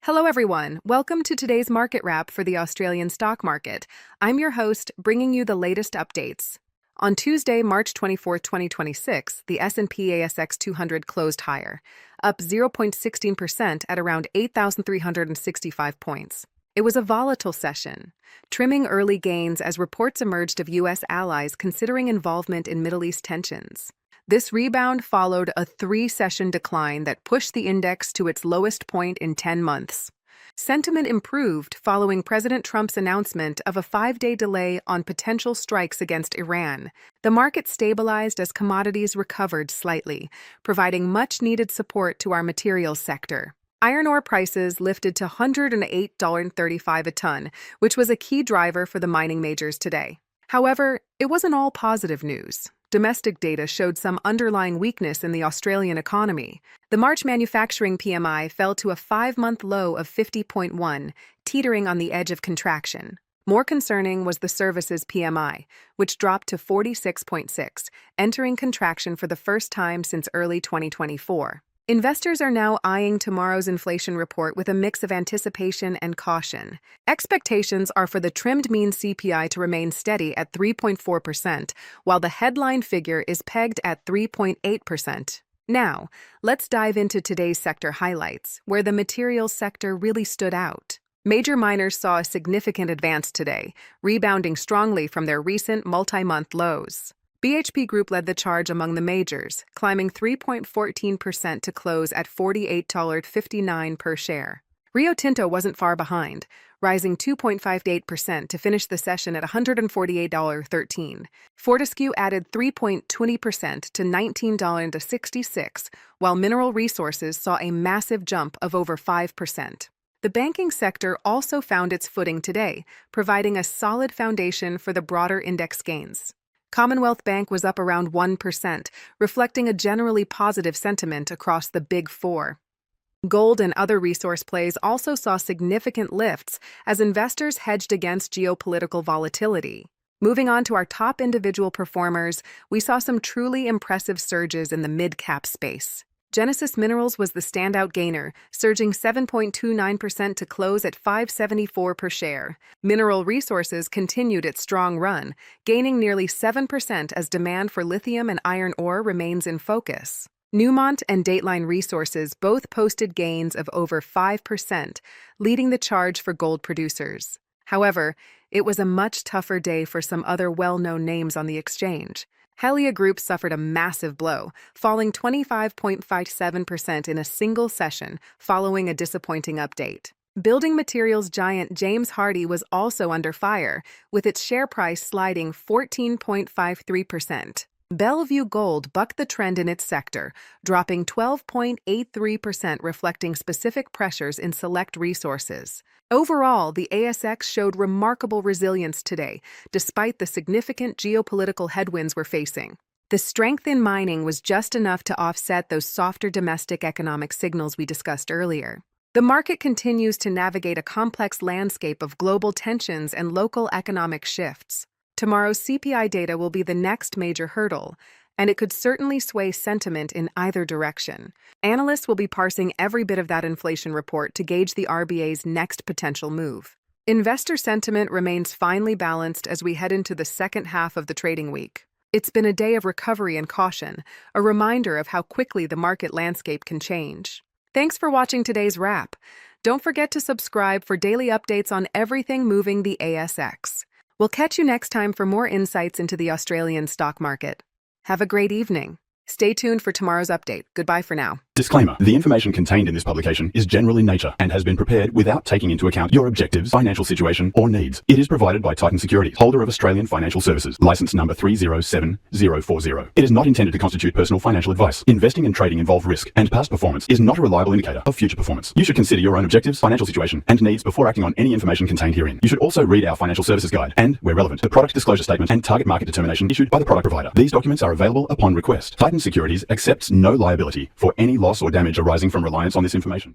Hello everyone, welcome to today's market wrap for the Australian stock market. I'm your host, bringing you the latest updates. On Tuesday, March 24, 2026, the S&P ASX 200 closed higher, up 0.16% at around 8,365 points. It was a volatile session, trimming early gains as reports emerged of U.S. allies considering involvement in Middle East tensions. This rebound followed a three-session decline that pushed the index to its lowest point in 10 months. Sentiment improved following President Trump's announcement of a 5-day delay on potential strikes against Iran. The market stabilized as commodities recovered slightly, providing much-needed support to our materials sector. Iron ore prices lifted to $108.35 a ton, which was a key driver for the mining majors today. However, it wasn't all positive news. Domestic data showed some underlying weakness in the Australian economy. The March manufacturing PMI fell to a 5-month low of 50.1, teetering on the edge of contraction. More concerning was the services PMI, which dropped to 46.6, entering contraction for the first time since early 2024. Investors are now eyeing tomorrow's inflation report with a mix of anticipation and caution. Expectations are for the trimmed mean CPI to remain steady at 3.4%, while the headline figure is pegged at 3.8%. Now, let's dive into today's sector highlights, where the materials sector really stood out. Major miners saw a significant advance today, rebounding strongly from their recent multi-month lows. BHP Group led the charge among the majors, climbing 3.14% to close at $48.59 per share. Rio Tinto wasn't far behind, rising 2.58% to finish the session at $148.13. Fortescue added 3.20% to $19.66, while Mineral Resources saw a massive jump of over 5%. The banking sector also found its footing today, providing a solid foundation for the broader index gains. Commonwealth Bank was up around 1%, reflecting a generally positive sentiment across the Big Four. Gold and other resource plays also saw significant lifts as investors hedged against geopolitical volatility. Moving on to our top individual performers, we saw some truly impressive surges in the mid-cap space. Genesis Minerals was the standout gainer, surging 7.29% to close at $5.74 per share. Mineral Resources continued its strong run, gaining nearly 7% as demand for lithium and iron ore remains in focus. Newmont and Dateline Resources both posted gains of over 5%, leading the charge for gold producers. However, it was a much tougher day for some other well-known names on the exchange. Helia Group suffered a massive blow, falling 25.57% in a single session following a disappointing update. Building materials giant James Hardie was also under fire, with its share price sliding 14.53%. Bellevue Gold bucked the trend in its sector, dropping 12.83%, reflecting specific pressures in select resources. Overall, the ASX showed remarkable resilience today, despite the significant geopolitical headwinds we're facing. The strength in mining was just enough to offset those softer domestic economic signals we discussed earlier. The market continues to navigate a complex landscape of global tensions and local economic shifts. Tomorrow's CPI data will be the next major hurdle, and it could certainly sway sentiment in either direction. Analysts will be parsing every bit of that inflation report to gauge the RBA's next potential move. Investor sentiment remains finely balanced as we head into the second half of the trading week. It's been a day of recovery and caution, a reminder of how quickly the market landscape can change. Thanks for watching today's wrap. Don't forget to subscribe for daily updates on everything moving the ASX. We'll catch you next time for more insights into the Australian stock market. Have a great evening. Stay tuned for tomorrow's update. Goodbye for now. Disclaimer. The information contained in this publication is general in nature and has been prepared without taking into account your objectives, financial situation, or needs. It is provided by Titan Securities, holder of Australian Financial Services, license number 307040. It is not intended to constitute personal financial advice. Investing and trading involve risk, and past performance is not a reliable indicator of future performance. You should consider your own objectives, financial situation, and needs before acting on any information contained herein. You should also read our financial services guide and, where relevant, the product disclosure statement and target market determination issued by the product provider. These documents are available upon request. Titan Securities accepts no liability for any loss or damage arising from reliance on this information.